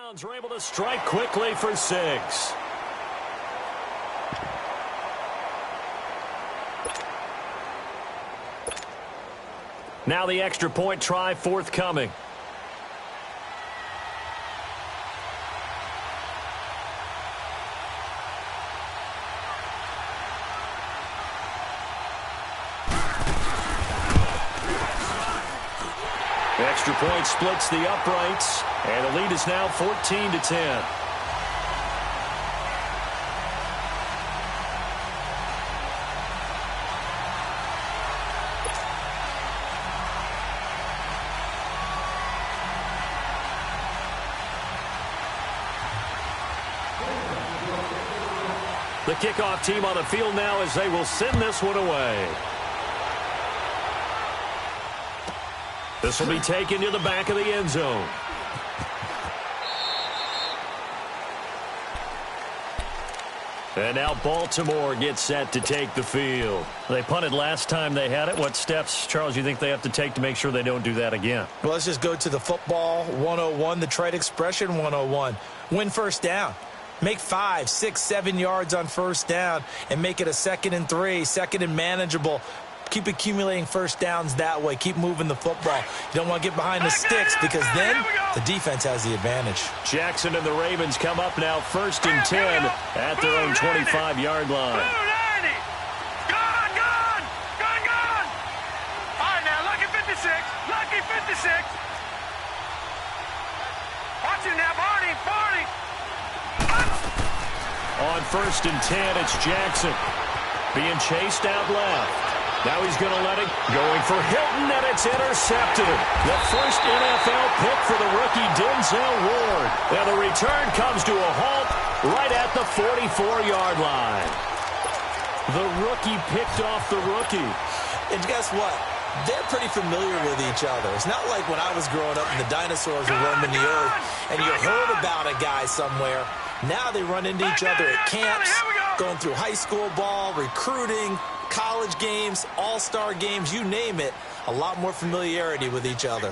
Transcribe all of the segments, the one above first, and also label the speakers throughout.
Speaker 1: Browns are able to strike quickly for 6. Now the extra point try forthcoming. Extra point splits the uprights, and the lead is now 14-10. The kickoff team on the field now as they will send this one away. This will be taken to the back of the end zone. And now Baltimore gets set to take the field. They punted last time they had it. What steps, Charles, you think they have to take to make sure they don't do that again?
Speaker 2: Well, let's just go to the football 101, the trade expression 101. Win first down. Make 5, 6, 7 yards on first down and make it a 2nd and 3, 2nd and manageable. Keep accumulating first downs that way. Keep moving the football. You don't want to get behind the sticks because then the defense has the advantage.
Speaker 1: Jackson and the Ravens come up now 1st and 10 at their own 25-yard line.
Speaker 3: Gone! All right, now, lucky 56. Watch him now, Barney.
Speaker 1: On 1st and 10, it's Jackson being chased out left. Now he's going to let it going for Hilton, and it's intercepted. The first NFL pick for the rookie Denzel Ward. And the return comes to a halt right at the 44-yard line. The rookie picked off the rookie.
Speaker 2: And guess what? They're pretty familiar with each other. It's not like when I was growing up and the dinosaurs were roaming the earth and you heard about a guy somewhere. Now they run into each other at camps, going through high school ball, recruiting, college games, all-star games, you name it. A lot more familiarity with each other.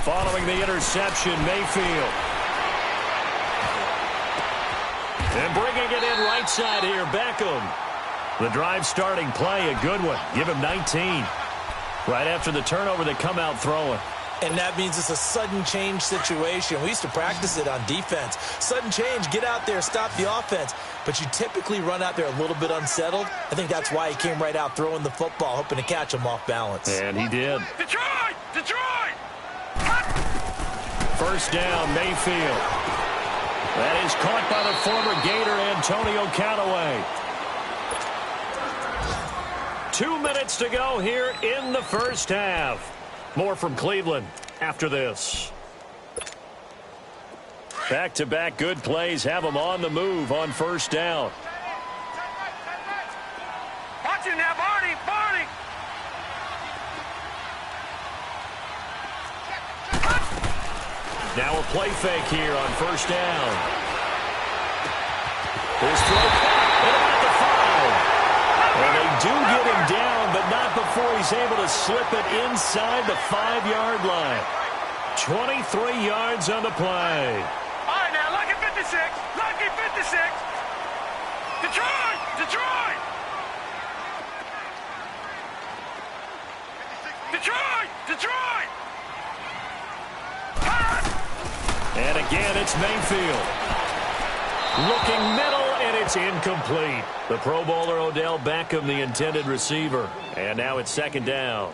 Speaker 1: Following the interception, Mayfield. And bringing it in right side here, Beckham. The drive starting play, a good one. Give him 19. Right after the turnover, they come out throwing.
Speaker 2: And that means it's a sudden change situation. We used to practice it on defense. Sudden change, get out there, stop the offense. But you typically run out there a little bit unsettled. I think that's why he came right out throwing the football, hoping to catch him off balance.
Speaker 1: And he did.
Speaker 3: Detroit!
Speaker 1: First down, Mayfield. That is caught by the former Gator, Antonio Callaway. 2 minutes to go here in the first half. More from Cleveland after this. Back-to-back good plays have them on the move on first down.
Speaker 3: Watch him now, Barney!
Speaker 1: Now a play fake here on first down. His throw caught at the 5. And they do get him down, but not before he's able to slip it inside the 5-yard line. 23 yards on the play.
Speaker 3: All right, now, lucky 56. Detroit!
Speaker 1: And again, it's Mayfield. Looking middle, and it's incomplete. The Pro Bowler Odell Beckham, the intended receiver. And now it's 2nd down.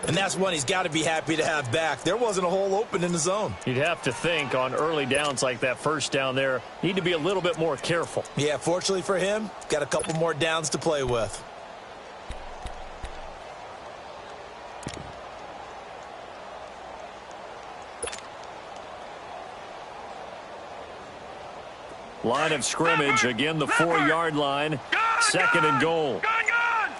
Speaker 2: And that's one he's got to be happy to have back. There wasn't a hole open in the zone.
Speaker 1: You'd have to think on early downs like that first down there, need to be a little bit more careful.
Speaker 2: Yeah, fortunately for him, got a couple more downs to play with.
Speaker 1: Line of scrimmage, again the 4-yard line. 2nd and goal.
Speaker 3: Gone!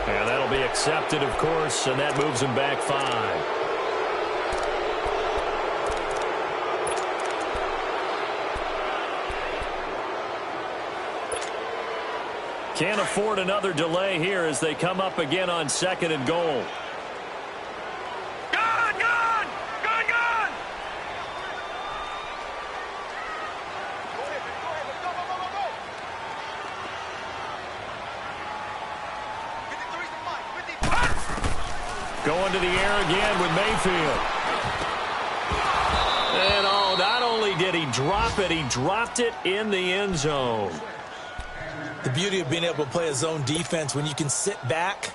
Speaker 1: And that'll be accepted, of course, and that moves him back 5. Can't afford another delay here as they come up again on 2nd and goal. Going to the air again with Mayfield. And not only did he drop it, he dropped it in the end zone.
Speaker 2: The beauty of being able to play a zone defense when you can sit back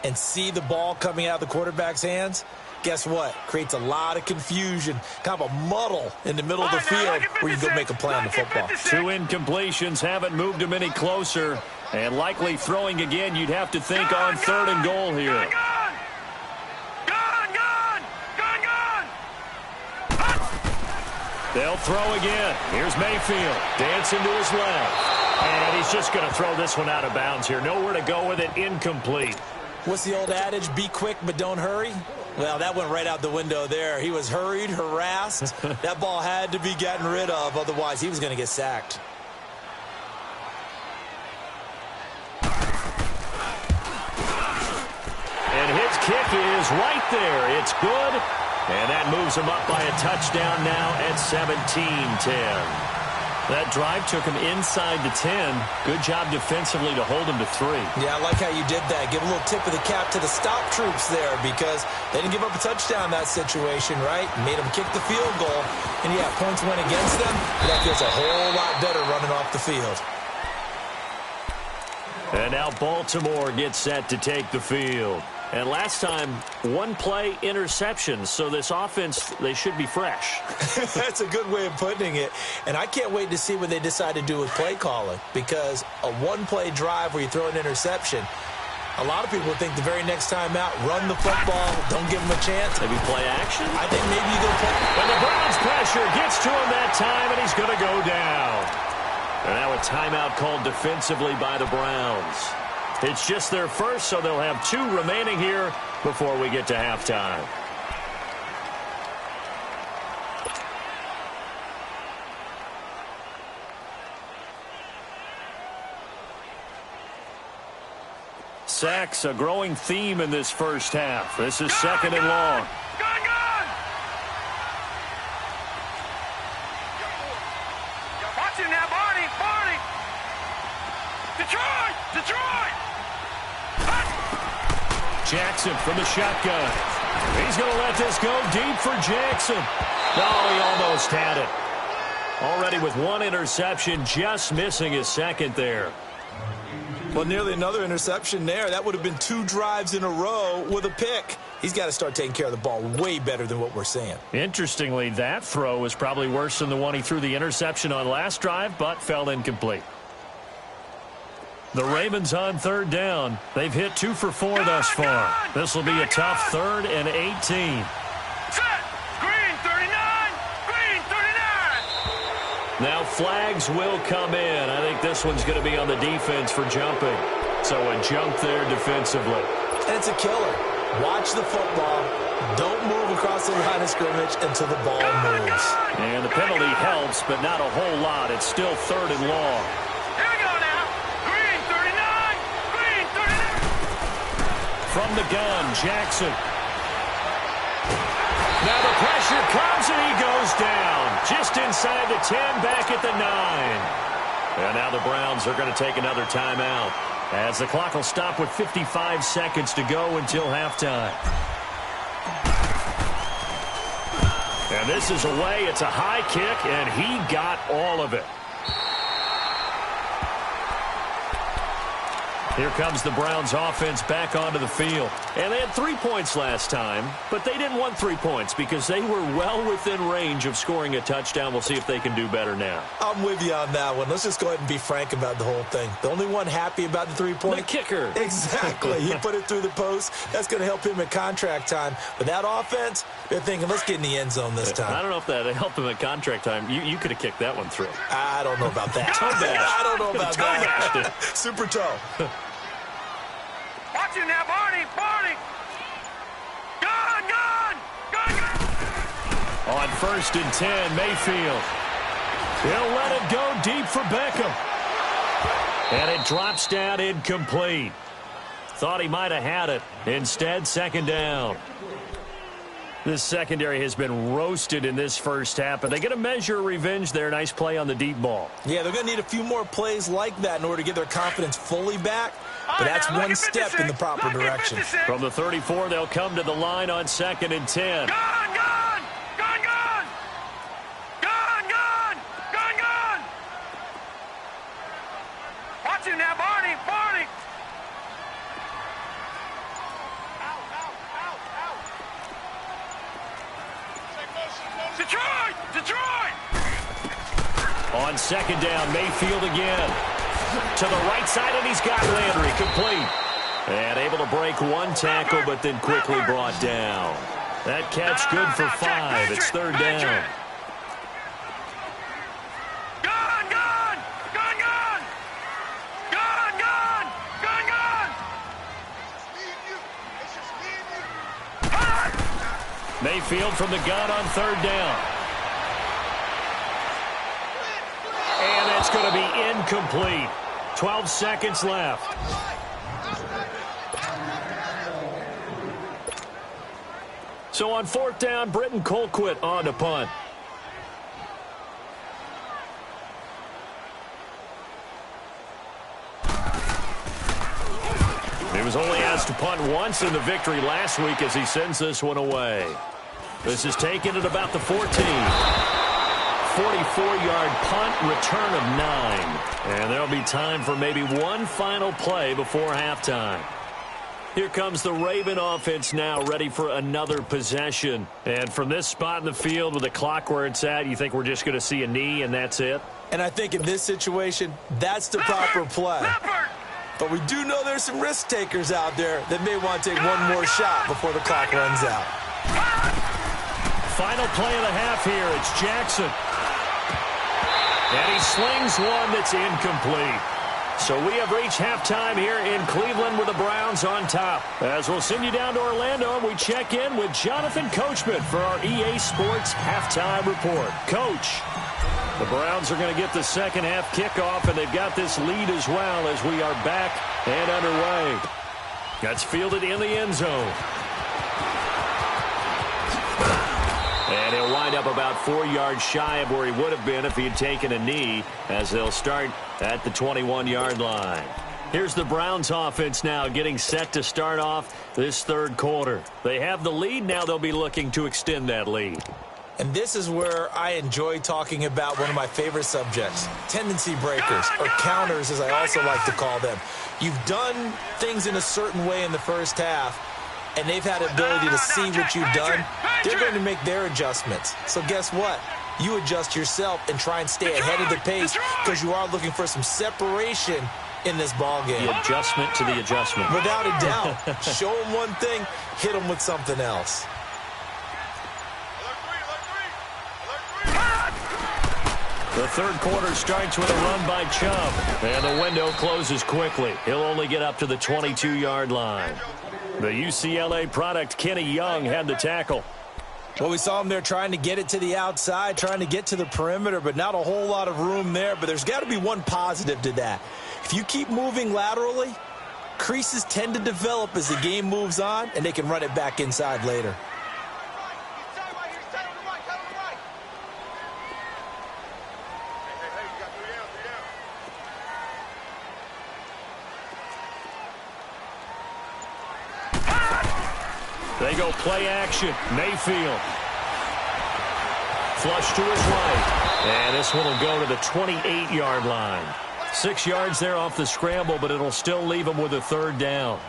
Speaker 2: and see the ball coming out of the quarterback's hands, guess what? Creates a lot of confusion, kind of a muddle in the middle of the field where you go make a play on the football.
Speaker 1: 2 incompletions haven't moved him any closer. And likely throwing again, you'd have to think on 3rd and goal here. They'll throw again. Here's Mayfield. Dancing to his left. And he's just going to throw this one out of bounds here. Nowhere to go with it. Incomplete.
Speaker 2: What's the old adage? Be quick, but don't hurry. Well, that went right out the window there. He was hurried, harassed. That ball had to be gotten rid of. Otherwise, he was going to get sacked.
Speaker 1: And his kick is right there. It's good. And that moves him up by a touchdown now at 17-10. That drive took him inside the 10. Good job defensively to hold him to 3.
Speaker 2: Yeah, I like how you did that. Give a little tip of the cap to the stop troops there because they didn't give up a touchdown in that situation, right? Made them kick the field goal. And, yeah, points went against them. But that feels a whole lot better running off the field.
Speaker 1: And now Baltimore gets set to take the field. And last time, 1-play interception. So this offense, they should be fresh.
Speaker 2: That's a good way of putting it. And I can't wait to see what they decide to do with play calling. Because a 1-play drive where you throw an interception, a lot of people think the very next time out, run the football, don't give them a chance.
Speaker 1: Maybe play action?
Speaker 2: I think maybe you go play.
Speaker 1: And the Browns pressure gets to him that time, and he's going to go down. And now a timeout called defensively by the Browns. It's just their first, so they'll have 2 remaining here before we get to halftime. Sacks, a growing theme in this first half. This is 2nd and long.
Speaker 3: Watch him now, Barney. Detroit!
Speaker 1: Jackson from the shotgun. He's going to let this go deep for Jackson. Oh, he almost had it. Already with 1 interception, just missing his 2nd there.
Speaker 2: Well, nearly another interception there. That would have been 2 drives in a row with a pick. He's got to start taking care of the ball way better than what we're seeing.
Speaker 1: Interestingly, that throw is probably worse than the one he threw the interception on last drive, but fell incomplete. The Ravens on 3rd down. They've hit 2 for 4 thus far. This will be a tough 3rd and 18.
Speaker 3: Set. Green 39.
Speaker 1: Now flags will come in. I think this one's going to be on the defense for jumping. So a jump there defensively.
Speaker 2: And it's a killer. Watch the football. Don't move across the line of scrimmage until the ball moves.
Speaker 1: And the penalty helps, but not a whole lot. It's still 3rd and long.
Speaker 3: Here we go now. Green 39.
Speaker 1: From the gun, Jackson. Now the pressure comes and he goes down. Just inside the 10, back at the 9. And now the Browns are going to take another timeout, as the clock will stop with 55 seconds to go until halftime. And this is away. It's a high kick, and he got all of it. Here comes the Browns offense back onto the field. And they had 3 points last time, but they didn't want 3 points because they were well within range of scoring a touchdown. We'll see if they can do better now.
Speaker 2: I'm with you on that one. Let's just go ahead and be frank about the whole thing. The only one happy about the 3-point?
Speaker 1: The kicker.
Speaker 2: Exactly. He put it through the post. That's going to help him at contract time. But that offense, they're thinking, let's get in the end zone this time.
Speaker 1: I don't know if that helped him at contract time. You could have kicked that one through.
Speaker 2: I don't know about that.
Speaker 1: I
Speaker 2: don't know about that. Super toe.
Speaker 3: Watch him now, Barney. Gun.
Speaker 1: On 1st and 10, Mayfield. He'll let it go deep for Beckham. And it drops down incomplete. Thought he might have had it. Instead, second down. This secondary has been roasted in this first half, but they get a measure of revenge there. Nice play on the deep ball.
Speaker 2: Yeah, they're going to need a few more plays like that in order to get their confidence fully back, but that's one step in the proper direction.
Speaker 1: From the 34, they'll come to the line on 2nd and 10.
Speaker 3: Gone, gone! Gone, gone! Gone, gone! Gone, gone! Watch him now, Barney! Barney! Detroit! Detroit!
Speaker 1: On 2nd down, Mayfield again. To the right side, and he's got Landry complete. And able to break one tackle, but then quickly brought down. That catch good for 5. It's 3rd down.
Speaker 3: Gone, gone! Gone, gone! Gone, gone! Gone, gone!
Speaker 1: Mayfield from the gun on 3rd down. And that's going to be incomplete. 12 seconds left. So on 4th down, Britton Colquitt on to punt. He was only asked to punt once in the victory last week as he sends this one away. This is taken at about the 14. 44-yard punt, return of 9. And there'll be time for maybe one final play before halftime. Here comes the Raven offense now, ready for another possession. And from this spot in the field with the clock where it's at, you think we're just going to see a knee and that's it?
Speaker 2: And I think in this situation, that's the proper play. But we do know there's some risk takers out there that may want to take one more shot before the clock runs out.
Speaker 1: Final play of the half here. It's Jackson. And he slings one that's incomplete. So we have reached halftime here in Cleveland with the Browns on top. As we'll send you down to Orlando, and we check in with Jonathan Coachman for our EA Sports Halftime Report. Coach, the Browns are going to get the second half kickoff, and they've got this lead as well as we are back and underway. That's fielded in the end zone. And he'll wind up about 4 yards shy of where he would have been if he had taken a knee, as they'll start at the 21-yard line. Here's the Browns offense now getting set to start off this third quarter. They have the lead. Now they'll be looking to extend that lead.
Speaker 2: And this is where I enjoy talking about one of my favorite subjects, tendency breakers, or counters as I also like to call them. You've done things in a certain way in the first half, and they've had the ability to see what you've done. They're going to make their adjustments. So guess what? You adjust yourself and try and stay ahead of the pace because you are looking for some separation in this ball game.
Speaker 1: The adjustment to the adjustment.
Speaker 2: Without a doubt. Show them one thing, hit them with something else.
Speaker 1: The third quarter starts with a run by Chubb, and the window closes quickly. He'll only get up to the 22-yard line. The UCLA product, Kenny Young, had the tackle.
Speaker 2: Well, we saw him there trying to get it to the outside, trying to get to the perimeter, but not a whole lot of room there. But there's got to be one positive to that. If you keep moving laterally, creases tend to develop as the game moves on, and they can run it back inside later.
Speaker 1: They go play action. Mayfield. Flush to his right. And this one will go to the 28-yard line. 6 yards there off the scramble, but it'll still leave him with a third down.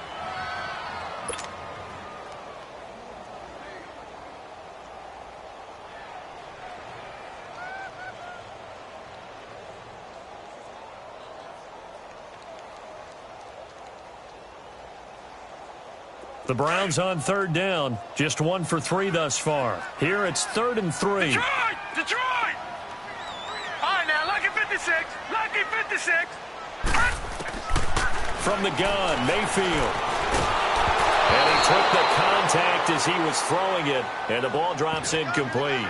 Speaker 1: The Browns on third down, just 1 for 3 thus far. Here it's 3rd and 3.
Speaker 3: Detroit! Detroit! All right, now, lucky 56. Lucky 56.
Speaker 1: From the gun, Mayfield. And he took the contact as he was throwing it, and the ball drops incomplete.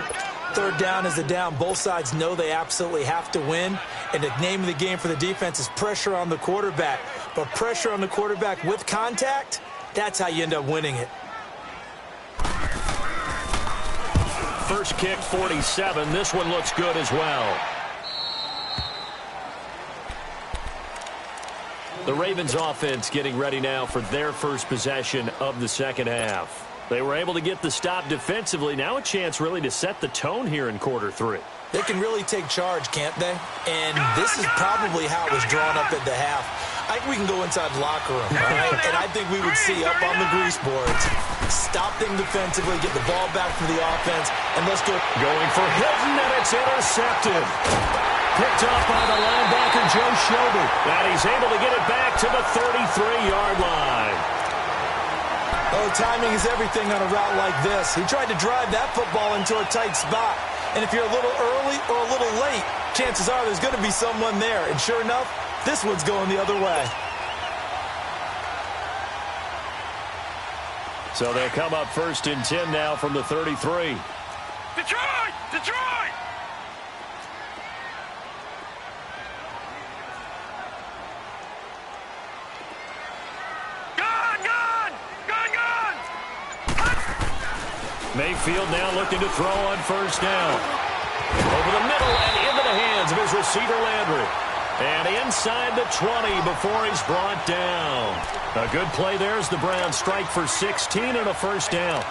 Speaker 2: Third down is the down. Both sides know they absolutely have to win. And the name of the game for the defense is pressure on the quarterback. But pressure on the quarterback with contact, that's how you end up winning it.
Speaker 1: First kick, 47. This one looks good as well. The Ravens offense getting ready now for their first possession of the second half. They were able to get the stop defensively. Now a chance really to set the tone here in quarter three.
Speaker 2: They can really take charge, can't they? And this is probably how it was drawn up at the half. I think we can go inside the locker room, all right? And I think we would see up on the grease boards, stop them defensively, get the ball back for the offense, and let's go.
Speaker 1: Going for Hilton, and it's intercepted. Picked off by the linebacker, Joe Schobert. And he's able to get it back to the 33-yard line.
Speaker 2: Oh, timing is everything on a route like this. He tried to drive that football into a tight spot. And if you're a little early or a little late, chances are there's going to be someone there. And sure enough, this one's going the other way.
Speaker 1: So they'll come up first and 10 now from the 33.
Speaker 3: Detroit! Detroit!
Speaker 1: Mayfield now looking to throw on first down. Over the middle and into the hands of his receiver, Landry. And inside the 20 before he's brought down. A good play there as the Browns strike for 16 and a first down.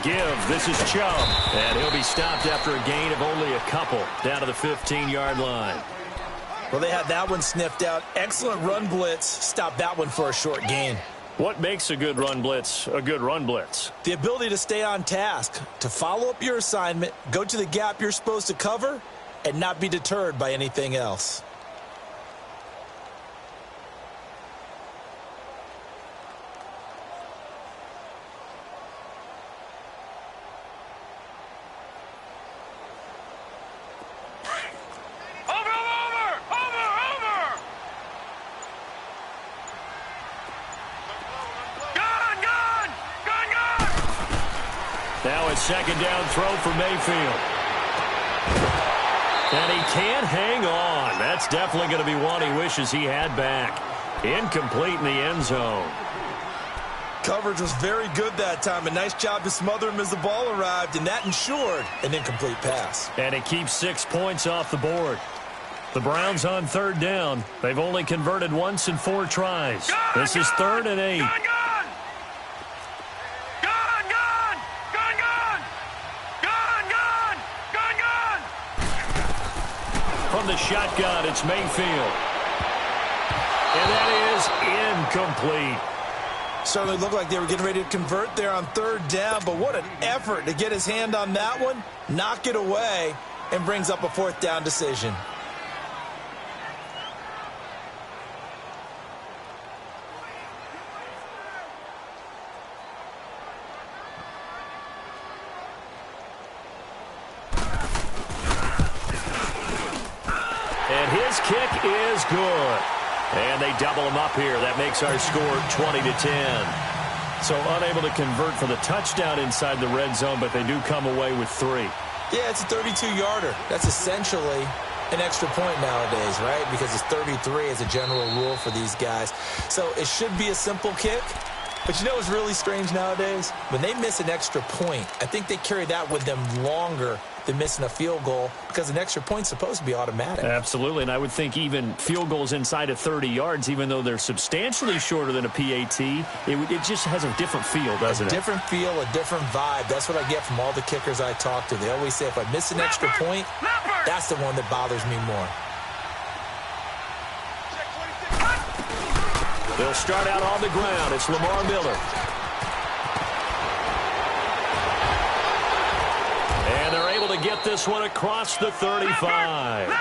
Speaker 1: Give. This is Chubb. And he'll be stopped after a gain of only a couple down to the 15-yard line.
Speaker 2: Well, they had that one sniffed out. Excellent run blitz. Stop that one for a short gain.
Speaker 1: What makes a good run blitz a good run blitz?
Speaker 2: The ability to stay on task, to follow up your assignment, go to the gap you're supposed to cover, and not be deterred by anything else.
Speaker 1: Second down throw for Mayfield. And he can't hang on. That's definitely going to be one he wishes he had back. Incomplete in the end zone.
Speaker 2: Coverage was very good that time. A nice job to smother him as the ball arrived, and that ensured an incomplete pass.
Speaker 1: And it keeps 6 points off the board. The Browns on third down. They've only converted once in 4 tries. This is 3rd and 8. From the shotgun, it's Mayfield. And that is incomplete.
Speaker 2: Certainly looked like they were getting ready to convert there on third down, but what an effort to get his hand on that one, knock it away, and brings up a 4th down decision.
Speaker 1: His kick is good. And they double him up here. That makes our score 20-10. So unable to convert for the touchdown inside the red zone, but they do come away with 3.
Speaker 2: Yeah, it's a 32-yarder. That's essentially an extra point nowadays, right? Because it's 33 as a general rule for these guys. So it should be a simple kick. But you know what's really strange nowadays? When they miss an extra point, I think they carry that with them longer than missing a field goal because an extra point's supposed to be automatic.
Speaker 1: Absolutely, and I would think even field goals inside of 30 yards, even though they're substantially shorter than a PAT, it just has a different feel, doesn't it?
Speaker 2: A different feel, a different vibe. That's what I get from all the kickers I talk to. They always say if I miss an extra point, that's the one that bothers me more.
Speaker 1: They'll start out on the ground. It's Lamar Miller. And get this one across the 35.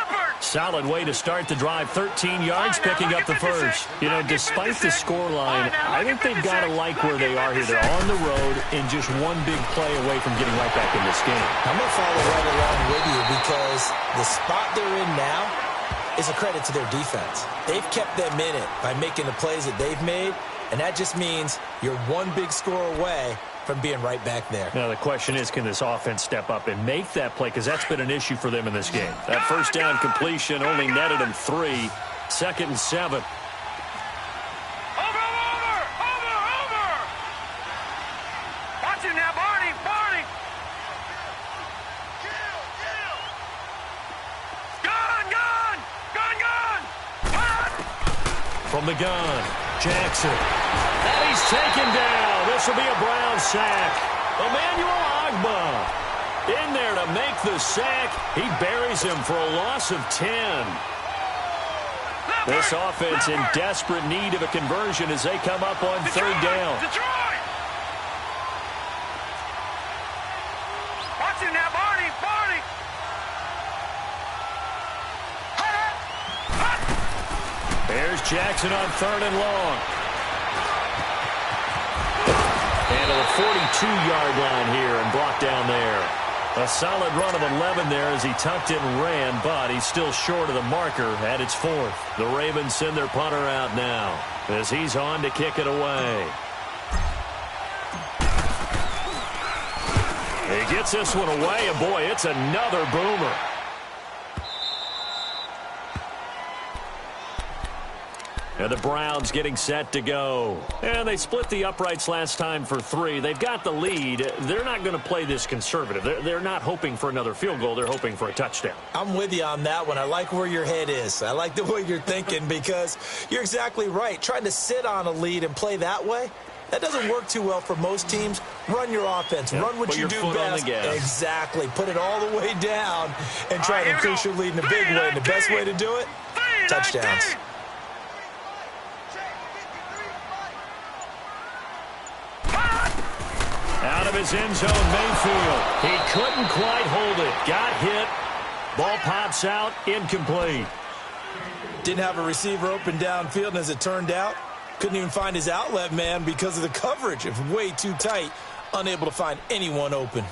Speaker 1: Solid way to start the drive. 13 yards, picking up the first. You know, despite the scoreline, I think they've got to like where they are here. They're on the road and just one big play away from getting right back in this game.
Speaker 2: I'm going to follow right along with you because the spot they're in now is a credit to their defense. They've kept them in it by making the plays that they've made, and that just means you're one big score away from being right back there.
Speaker 1: Now, the question is, can this offense step up and make that play? Because that's been an issue for them in this game. That first down completion only netted them 3. 2nd and 7.
Speaker 3: Over! Watch him now, Barney! Gun!
Speaker 1: From the gun, Jackson. And he's taken down. This will be a Brown sack. Emmanuel Ogbah in there to make the sack. He buries him for a loss of 10. This offense in desperate need of a conversion as they come up on third down.
Speaker 3: Detroit! Watch him now, Barney!
Speaker 1: There's Jackson on 3rd and long. And to the 42-yard line here and brought down there. A solid run of 11 there as he tucked it and ran, but he's still short of the marker at its 4th. The Ravens send their punter out now as he's on to kick it away. He gets this one away, and boy, it's another boomer. And the Browns getting set to go. And they split the uprights last time for 3. They've got the lead. They're not going to play this conservative. They're not hoping for another field goal. They're hoping for a touchdown.
Speaker 2: I'm with you on that one. I like where your head is. I like the way you're thinking because you're exactly right. Trying to sit on a lead and play that way, that doesn't work too well for most teams. Run your offense. Run what you do best. Exactly. Put it all the way down and try to increase your lead in a big way. And the best way to do it, touchdowns.
Speaker 1: Out of his end zone, Mayfield. He couldn't quite hold it. Got hit. Ball pops out. Incomplete.
Speaker 2: Didn't have a receiver open downfield, and as it turned out, couldn't even find his outlet man because of the coverage. It was way too tight. Unable to find anyone open.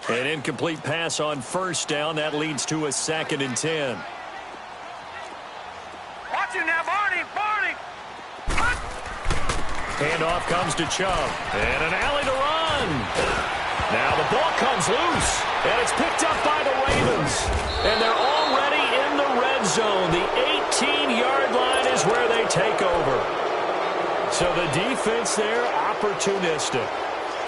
Speaker 1: An incomplete pass on 1st down. That leads to a 2nd and 10.
Speaker 3: Watch him now, Barney!
Speaker 1: Handoff comes to Chubb. And an alley to run. Now the ball comes loose. And it's picked up by the Ravens. And they're already in the red zone. The 18-yard line is where they take over. So the defense there, opportunistic.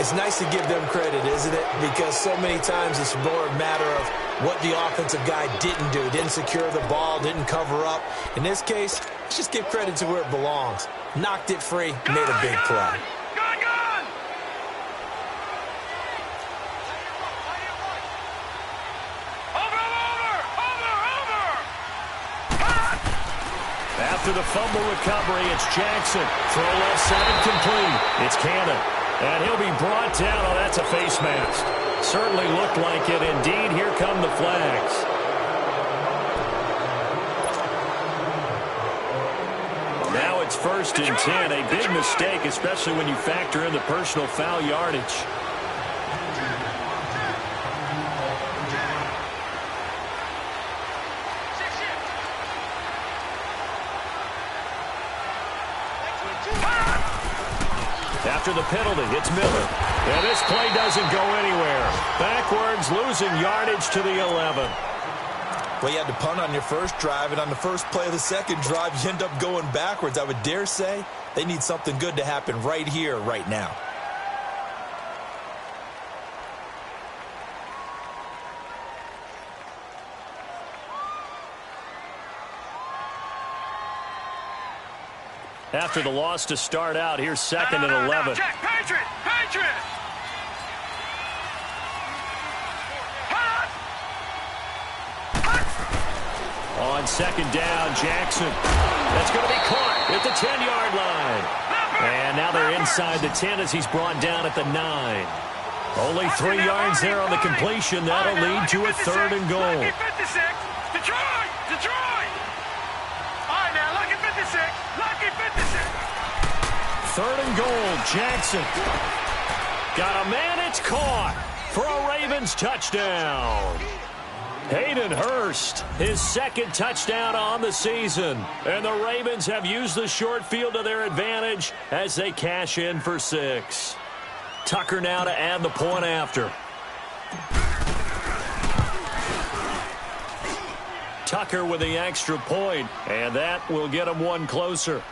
Speaker 2: It's nice to give them credit, isn't it? Because so many times it's more a matter of what the offensive guy didn't do. Didn't secure the ball, didn't cover up. In this case, let's just give credit to where it belongs. Knocked it free, made a big play.
Speaker 3: Gun! Over!
Speaker 1: After the fumble recovery, it's Jackson. Throw left side complete. It's Cannon. And he'll be brought down. Oh, that's a face mask. Certainly looked like it. Indeed, here come the flags. Now it's 1st and 10. A big mistake, especially when you factor in the personal foul yardage. After the penalty, it's Miller. And this play doesn't go anywhere. Backwards, losing yardage to the 11.
Speaker 2: Well, you had to punt on your first drive, and on the first play of the second drive, you end up going backwards. I would dare say they need something good to happen right here, right now.
Speaker 1: After the loss to start out, here's 2nd and 11.
Speaker 3: Check, Patriot!
Speaker 1: On 2nd down, Jackson. That's going to be caught at the 10-yard line. And now they're inside the 10 as he's brought down at the 9. Only 3 yards there on the completion. That'll lead to a 3rd and goal.
Speaker 3: Lucky 56. Detroit! Detroit! All right, now, lucky 56. Lucky 56.
Speaker 1: 3rd and goal. Jackson. Got a man. It's caught for a Ravens touchdown. Hayden Hurst, his 2nd touchdown on the season. And the Ravens have used the short field to their advantage as they cash in for 6. Tucker now to add the point after. Tucker with the extra point, and that will get him 1 closer.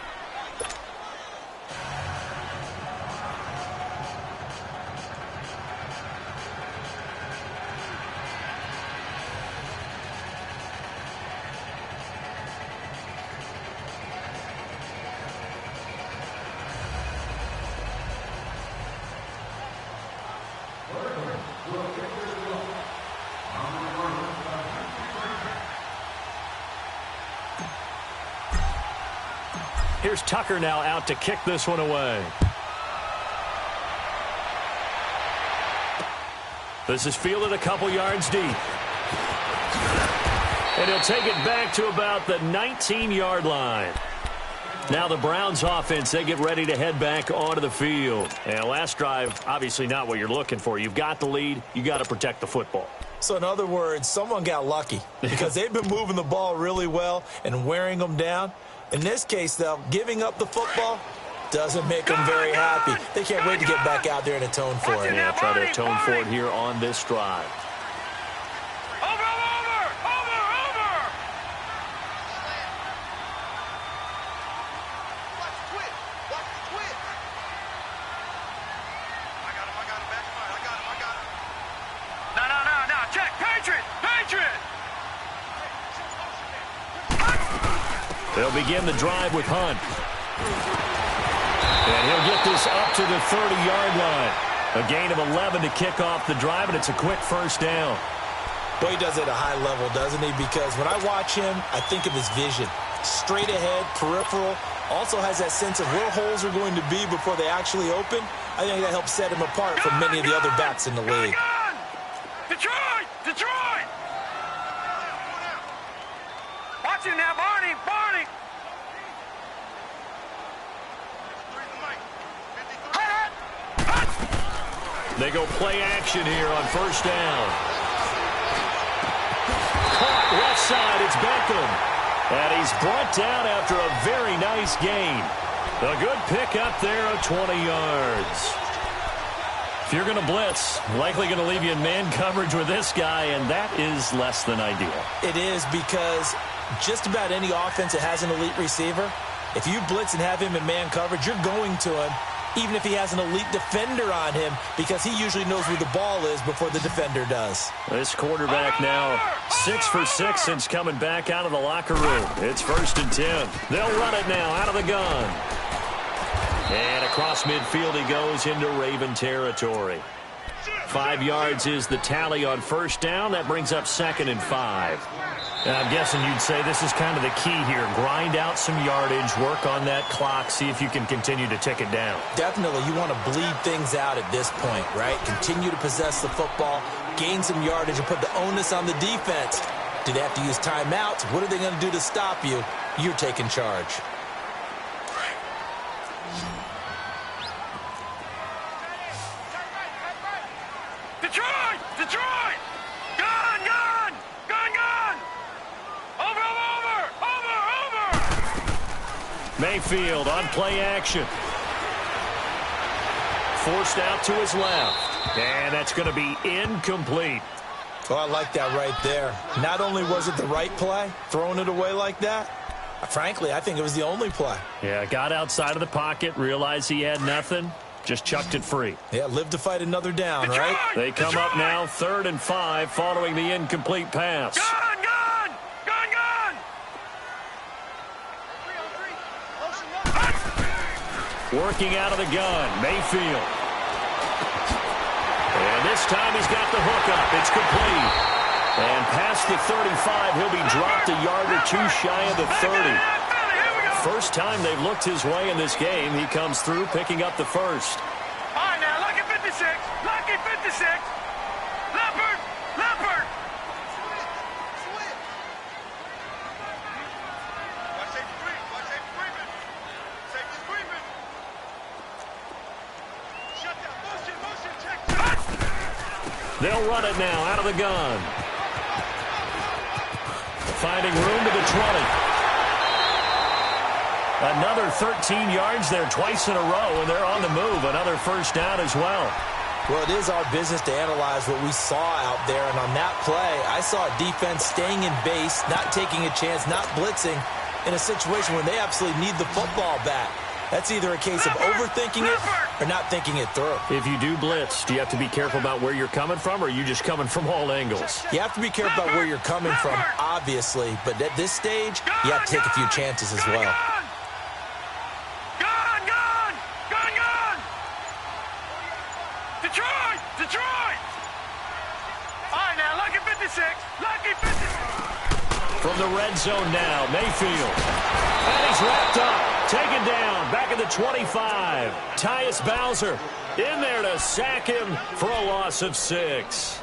Speaker 1: Here's Tucker now out to kick this one away. This is fielded a couple yards deep. And he'll take it back to about the 19-yard line. Now the Browns offense, they get ready to head back onto the field. And last drive, obviously not what you're looking for. You've got the lead. You got to protect the football.
Speaker 2: So in other words, someone got lucky because they've been moving the ball really well and wearing them down. In this case, though, giving up the football doesn't make them very happy. They can't wait to get back out there and atone for it.
Speaker 1: Yeah, try to atone for it here on this drive.
Speaker 3: Over!
Speaker 4: Watch the twist. I got him. I got him.
Speaker 3: No. Check. Patriot!
Speaker 1: They'll begin the drive with Hunt. And he'll get this up to the 30-yard line. A gain of 11 to kick off the drive, and it's a quick 1st down.
Speaker 2: Boy, he does it at a high level, doesn't he? Because when I watch him, I think of his vision. Straight ahead, peripheral. Also has that sense of where holes are going to be before they actually open. I think that helps set him apart from many of the other backs in the league.
Speaker 3: Detroit! Watch it now, Barney!
Speaker 1: They go play action here on 1st down. Caught left side, it's Beckham. And he's brought down after a very nice gain. A good pick up there of 20 yards. If you're going to blitz, likely going to leave you in man coverage with this guy, and that is less than ideal.
Speaker 2: It is because just about any offense that has an elite receiver, if you blitz and have him in man coverage, you're going to him, even if he has an elite defender on him, because he usually knows where the ball is before the defender does.
Speaker 1: This quarterback now 6 for 6 since coming back out of the locker room. It's 1st and 10. They'll run it now out of the gun. And across midfield he goes into Raven territory. 5 yards is the tally on 1st down. That brings up 2nd and 5. And I'm guessing you'd say this is kind of the key here. Grind out some yardage, work on that clock, see if you can continue to tick it down.
Speaker 2: Definitely. You want to bleed things out at this point, right? Continue to possess the football, gain some yardage, and put the onus on the defense. Do they have to use timeouts? What are they going to do to stop you? You're taking charge.
Speaker 3: Detroit! Gun! Over!
Speaker 1: Mayfield on play action. Forced out to his left. And that's going to be incomplete.
Speaker 2: Oh, I like that right there. Not only was it the right play, throwing it away like that, frankly, I think it was the only play.
Speaker 1: Yeah, got outside of the pocket, realized he had nothing, just chucked it free.
Speaker 2: Yeah, live to fight another down, right?
Speaker 1: They come up now 3rd and 5 following the incomplete pass.
Speaker 3: Gun!
Speaker 1: Working out of the gun, Mayfield. And this time he's got the hook up. It's complete. And past the 35, he'll be dropped a yard or two shy of the 30. First time they've looked his way in this game. He comes through, picking up the first.
Speaker 3: All right, now, lucky 56. Lucky 56. Leopard. Leopard.
Speaker 4: Watch safety creep. Watch safety creeping. Safety's creeping. Shut down. Motion, motion. Check, check.
Speaker 1: They'll run it now out of the gun. Finding room to the 20. Another 13 yards there twice in a row, and they're on the move. Another first down as well.
Speaker 2: Well, it is our business to analyze what we saw out there, and on that play, I saw a defense staying in base, not taking a chance, not blitzing, in a situation where they absolutely need the football back. That's either a case of overthinking it or not thinking it through.
Speaker 1: If you do blitz, do you have to be careful about where you're coming from, or are you just coming from all angles?
Speaker 2: You have to be careful about where you're coming from, obviously, but at this stage, you have to take a few chances as well.
Speaker 3: Detroit! Detroit! All right, now, lucky 56. Lucky 56.
Speaker 1: From the red zone now, Mayfield. And he's wrapped up. Taken down. Back at the 25. Tyus Bowser in there to sack him for a loss of 6.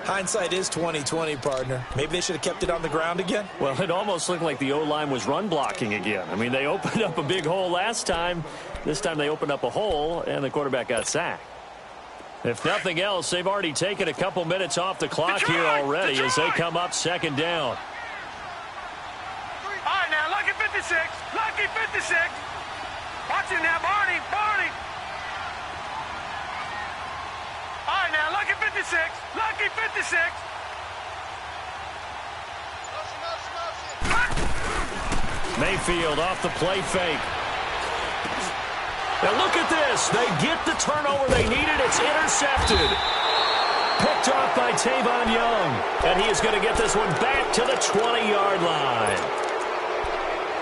Speaker 2: Hindsight is 20/20, partner. Maybe they should have kept it on the ground again.
Speaker 1: Well, it almost looked like the O-line was run blocking again. I mean, they opened up a big hole last time. This time they opened up a hole, and the quarterback got sacked. If nothing else, they've already taken a couple minutes off the clock here already as they come up second down.
Speaker 3: All right, now, lucky 56. Lucky 56. Watch him now, Barney. Barney. All right, now, lucky 56. Lucky 56.
Speaker 1: Mayfield off the play fake. Now look at this. They get the turnover they needed. It's intercepted. Picked off by Tavon Young. And he is going to get this one back to the 20-yard line.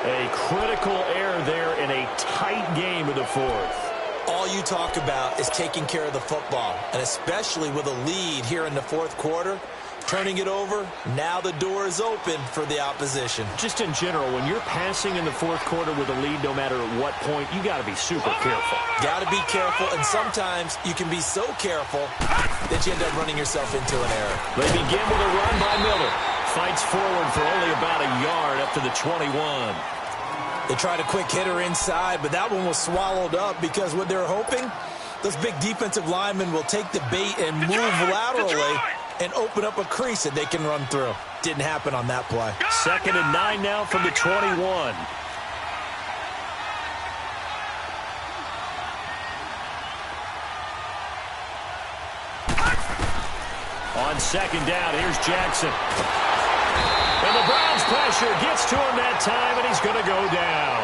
Speaker 1: A critical error there in a tight game of the fourth.
Speaker 2: All you talk about is taking care of the football, and especially with a lead here in the fourth quarter, turning it over, now the door is open for the opposition.
Speaker 1: Just in general, when you're passing in the fourth quarter with a lead, no matter at what point, you got to be super careful.
Speaker 2: Got to be careful, and sometimes you can be so careful that you end up running yourself into an error.
Speaker 1: They begin with a run by Miller. Fights forward for only about a yard up to the 21.
Speaker 2: They tried a quick hitter inside, but that one was swallowed up because what they're hoping, those big defensive linemen will take the bait and move laterally and open up a crease that they can run through. Didn't happen on that play.
Speaker 1: 2nd and 9 now from the 21. On second down, here's Jackson. And the Browns pressure gets to him that time, and he's going to go down.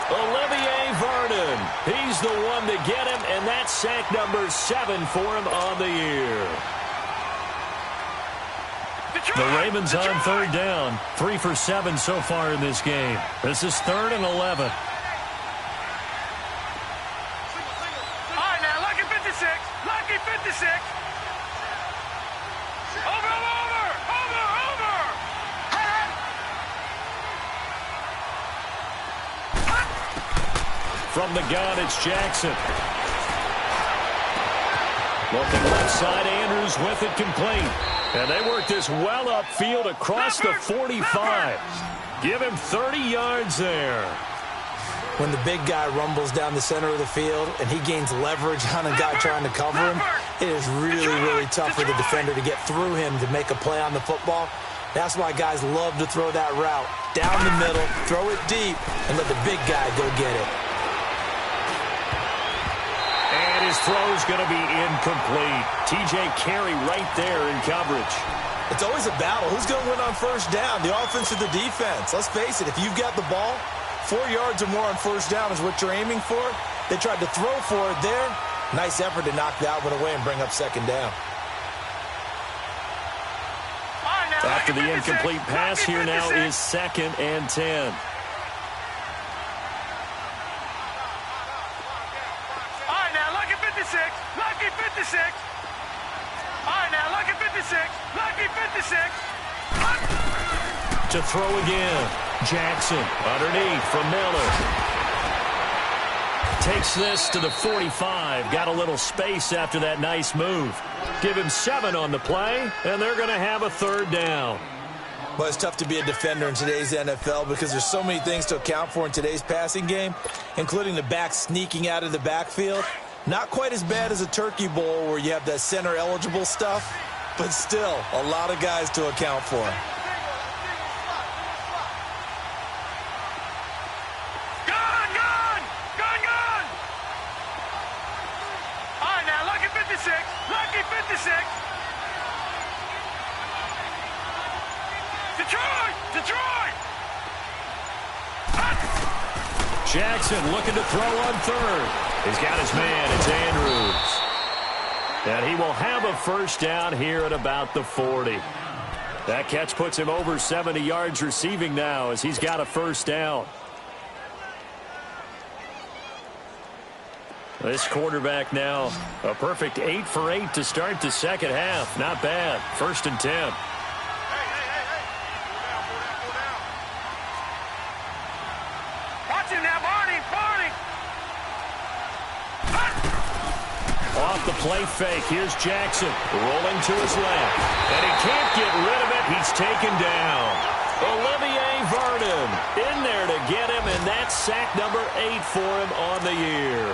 Speaker 1: Olivier Vernon, he's the one to get him, and that's sack number 7 for him on the year. The Ravens on third down. 3 for 7 so far in this game. This is 3rd and 11.
Speaker 3: All right, now, lucky 56. Lucky 56. Over, over, over, over.
Speaker 1: From the gun, it's Jackson. Looking left side, Andrews with it complete. And they work this well upfield across the 45. Give him 30 yards there.
Speaker 2: When the big guy rumbles down the center of the field and he gains leverage on a guy trying to cover him, it is really, really tough for the defender to get through him to make a play on the football. That's why guys love to throw that route. Down the middle, throw it deep, and let the big guy go get it.
Speaker 1: And his throw's going to be incomplete. T.J. Carey right there in coverage.
Speaker 2: It's always a battle. Who's going to win on first down, the offense or the defense? Let's face it, if you've got the ball, 4 yards or more on first down is what you're aiming for. They tried to throw for it there. Nice effort to knock that one away and bring up second down.
Speaker 1: After the incomplete pass, here now is 2nd and 10.
Speaker 3: All right, now, lucky 56. Lucky 56. All right, now, lucky 56. Lucky 56.
Speaker 1: To throw again. Jackson underneath from Miller. Takes this to the 45. Got a little space after that nice move. Give him 7 on the play, and they're going to have a 3rd down.
Speaker 2: Well, it's tough to be a defender in today's NFL because there's so many things to account for in today's passing game, including the back sneaking out of the backfield. Not quite as bad as a turkey bowl where you have that center-eligible stuff, but still a lot of guys to account for.
Speaker 3: Lucky 56. Detroit!
Speaker 1: Jackson looking to throw on 3rd. He's got his man. It's Andrews. And he will have a 1st down here at about the 40. That catch puts him over 70 yards receiving now as he's got a 1st down. This quarterback now a perfect 8 for 8 to start the second half. Not bad. 1st and 10.
Speaker 4: Hey.
Speaker 3: Watch him now, Barney.
Speaker 1: Off the play fake. Here's Jackson rolling to his left. And he can't get rid of it. He's taken down. Olivier Vernon in there to get him, and that's sack number 8 for him on the year.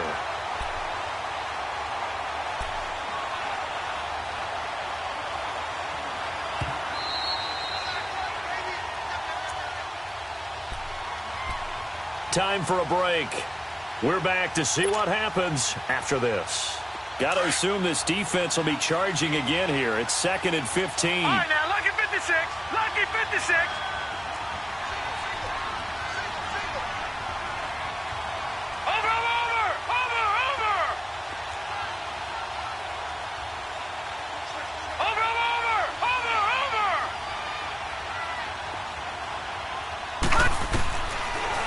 Speaker 1: Time for a break. We're back to see what happens after this. Got to assume this defense will be charging again here. It's 2nd and 15.
Speaker 3: All right, now, lucky 56. Lucky 56. Over.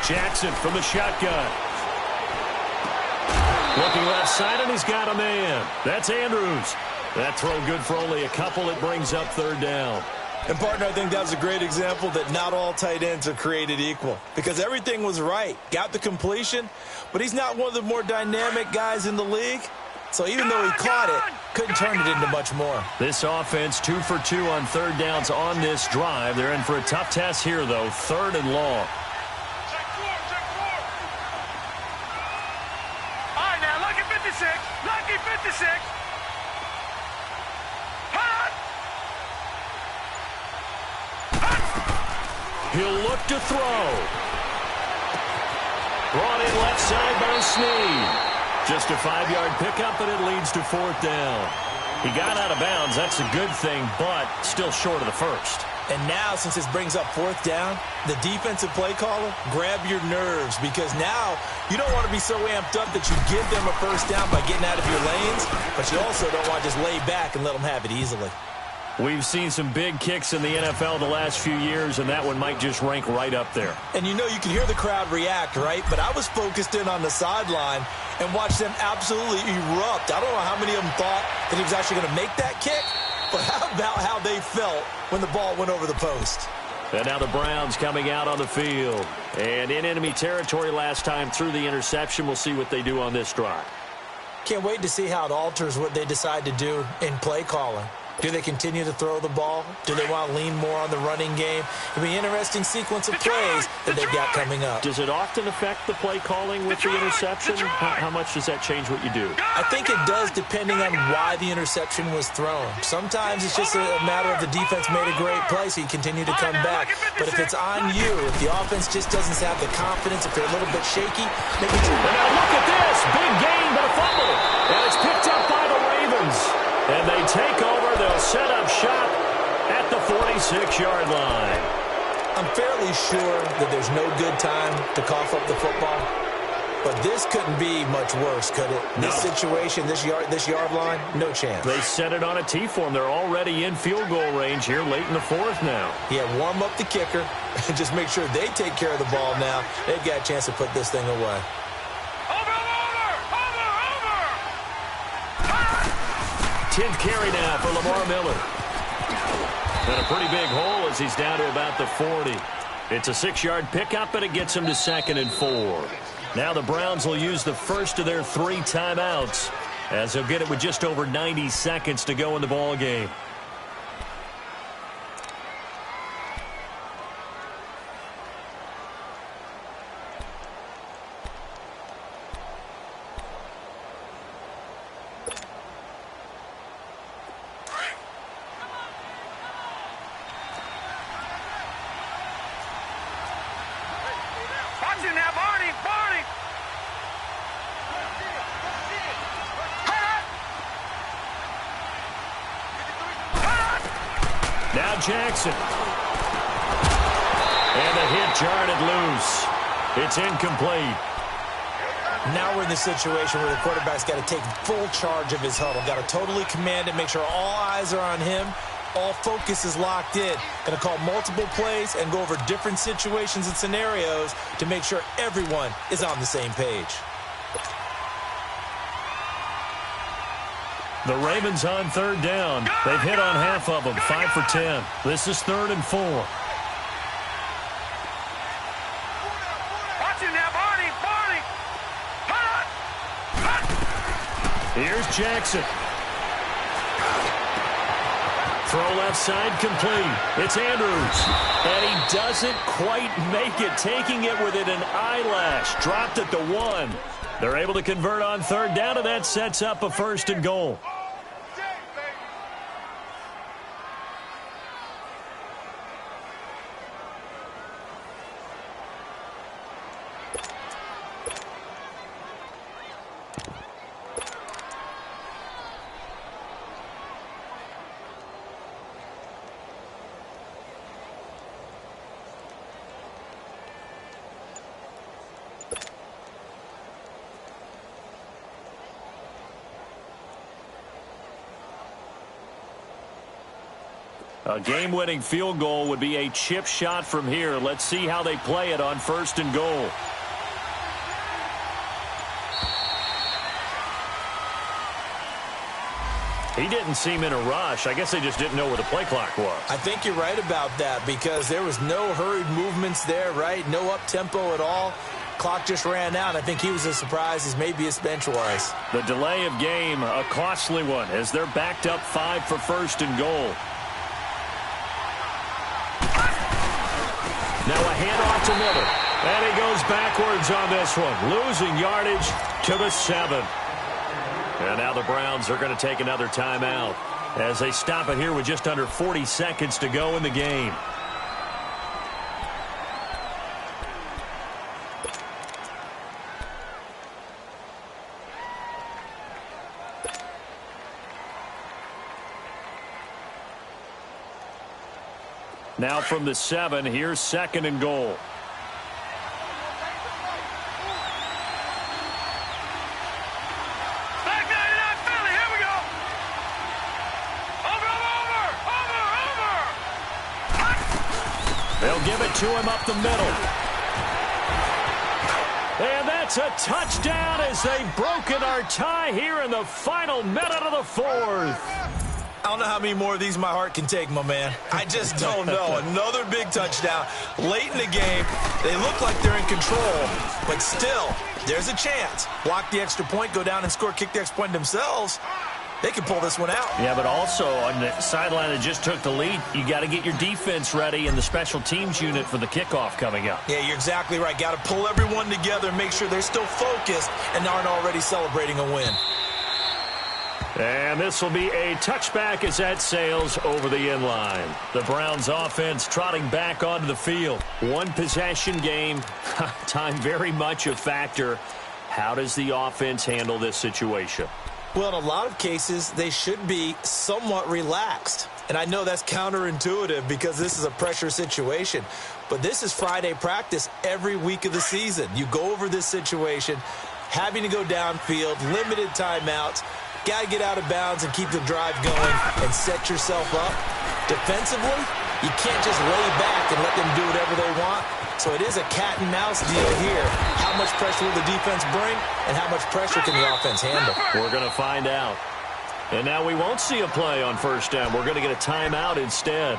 Speaker 1: Jackson from the shotgun. Looking left side, and he's got a man. That's Andrews. That throw good for only a couple. It brings up 3rd down.
Speaker 2: And, partner, I think that was a great example that not all tight ends are created equal because everything was right. Got the completion, but he's not one of the more dynamic guys in the league. So even though he caught it, couldn't turn it into much more.
Speaker 1: This offense 2 for 2 on 3rd downs on this drive. They're in for a tough test here, though. 3rd and long.
Speaker 3: Lucky 56. Hot.
Speaker 1: He'll look to throw. Brought in left side by Snead. Just a 5-yard pickup, and it leads to 4th down. He got out of bounds. That's a good thing, but still short of the 1st.
Speaker 2: And now, since this brings up 4th down, the defensive play caller, grab your nerves because now you don't want to be so amped up that you give them a 1st down by getting out of your lanes, but you also don't want to just lay back and let them have it easily.
Speaker 1: We've seen some big kicks in the NFL the last few years, and that one might just rank right up there.
Speaker 2: And you know you can hear the crowd react, right? But I was focused in on the sideline and watched them absolutely erupt. I don't know how many of them thought that he was actually going to make that kick, but how about how they felt when the ball went over the post?
Speaker 1: And now the Browns coming out on the field. And in enemy territory last time through the interception. We'll see what they do on this drive.
Speaker 2: Can't wait to see how it alters what they decide to do in play calling. Do they continue to throw the ball? Do they want to lean more on the running game? It'll be an interesting sequence of plays that they've got coming up.
Speaker 1: Does it often affect the play calling with the interception? How much does that change what you do?
Speaker 2: I think it does depending on why the interception was thrown. Sometimes it's just a matter of the defense made a great play, so you continue to come back. But if it's on you, if the offense just doesn't have the confidence, if they're a little bit shaky, maybe it's...
Speaker 1: Now look at this. Big gain, but a fumble. And it's picked up by the Ravens. And they take over. They'll set up shop at the 46-yard line.
Speaker 2: I'm fairly sure that there's no good time to cough up the football. But this couldn't be much worse, could it?
Speaker 1: No.
Speaker 2: This situation, this yard line, no chance.
Speaker 1: They set it on a T-form. They're already in field goal range here late in the 4th now.
Speaker 2: Yeah, warm up the kicker and just make sure they take care of the ball now. They've got a chance to put this thing away.
Speaker 1: 10th carry now for Lamar Miller. And a pretty big hole as he's down to about the 40. It's a 6-yard pickup, and it gets him to 2nd and 4. Now the Browns will use the first of their 3 timeouts, as they'll get it with just over 90 seconds to go in the ball game. Jackson. And the hit jarred it loose. It's incomplete.
Speaker 2: Now we're in the situation where the quarterback's got to take full charge of his huddle. Got to totally command it, make sure all eyes are on him. All focus is locked in. Going to call multiple plays and go over different situations and scenarios to make sure everyone is on the same page.
Speaker 1: The Ravens on 3rd down. They've hit on half of them, 5 for 10. This is 3rd and 4.
Speaker 3: Watch him now, Barney.
Speaker 1: Here's Jackson. Throw left side complete. It's Andrews. And he doesn't quite make it, taking it within an eyelash. Dropped at the 1. They're able to convert on 3rd down, and that sets up a 1st and goal. A game-winning field goal would be a chip shot from here. Let's see how they play it on 1st and goal. He didn't seem in a rush. I guess they just didn't know where the play clock was.
Speaker 2: I think you're right about that because there was no hurried movements there, right? No up-tempo at all. Clock just ran out. I think he was as surprised as maybe his bench was.
Speaker 1: The delay of game, a costly one, as they're backed up 5 for 1st and goal. Now a handoff to Miller. And he goes backwards on this one, losing yardage to the 7. And now the Browns are going to take another timeout as they stop it here with just under 40 seconds to go in the game. Now from the 7, here's 2nd and goal. They'll give it to him up the middle. And that's a touchdown as they've broken our tie here in the final minute of the 4th.
Speaker 2: I don't know how many more of these my heart can take, my man. I just don't know. Another big touchdown. Late in the game, they look like they're in control, but still, there's a chance. Block the extra point, go down and score, kick the extra point themselves. They can pull this one out.
Speaker 1: Yeah, but also on the sideline that just took the lead, you got to get your defense ready and the special teams unit for the kickoff coming up.
Speaker 2: Yeah, you're exactly right. Got to pull everyone together and make sure they're still focused and aren't already celebrating a win.
Speaker 1: And this will be a touchback as that sails over the end line. The Browns offense trotting back onto the field. One possession game. Time very much a factor. How does the offense handle this situation?
Speaker 2: Well, in a lot of cases, they should be somewhat relaxed. And I know that's counterintuitive because this is a pressure situation. But this is Friday practice every week of the season. You go over this situation, having to go downfield, limited timeouts, got to get out of bounds and keep the drive going and set yourself up. Defensively, you can't just lay back and let them do whatever they want. So it is a cat and mouse deal here. How much pressure will the defense bring and how much pressure can the offense handle?
Speaker 1: We're going to find out. And now we won't see a play on first down. We're going to get a timeout instead,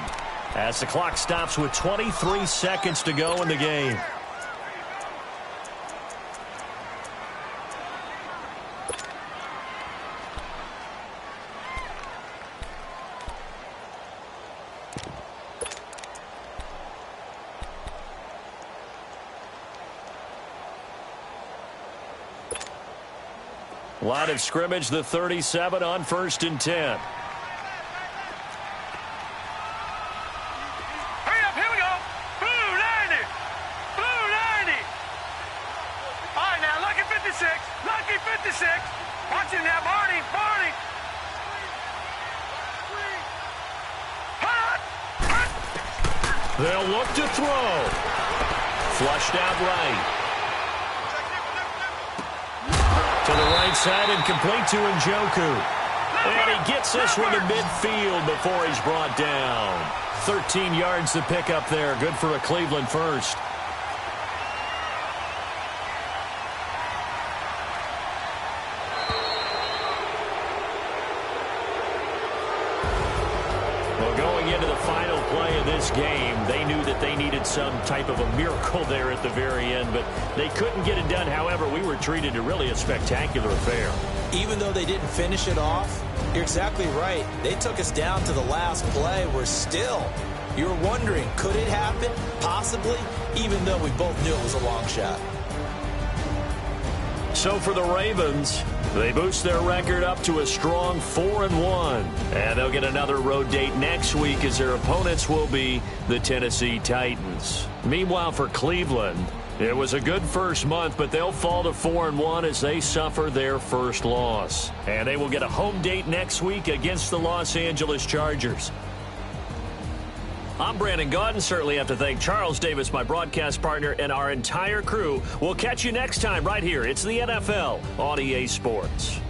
Speaker 1: as the clock stops with 23 seconds to go in the game. Line of scrimmage, the 37 on 1st and 10.
Speaker 3: Hurry up, here we go. Blue 90. Blue 90. All right, now, lucky 56. Lucky 56. Watch him now, Barney. Barney.
Speaker 1: They'll look to throw. Flushed out right. To the right side and complete to Njoku. And he gets this one to midfield before he's brought down. 13 yards to pick up there. Good for a Cleveland first. Well, going into the final play of this game, they knew that they needed some type of a miracle there at the very end, but they couldn't get it done. However, we were treated to really a spectacular affair.
Speaker 2: Even though they didn't finish it off, you're exactly right. They took us down to the last play. You're wondering, could it happen? Possibly, even though we both knew it was a long shot.
Speaker 1: So for the Ravens, they boost their record up to a strong 4-1. And they'll get another road date next week as their opponents will be the Tennessee Titans. Meanwhile, for Cleveland, it was a good first month, but they'll fall to 4-1 as they suffer their first loss. And they will get a home date next week against the Los Angeles Chargers. I'm Brandon Gaudin. Certainly have to thank Charles Davis, my broadcast partner, and our entire crew. We'll catch you next time right here. It's the NFL on EA Sports.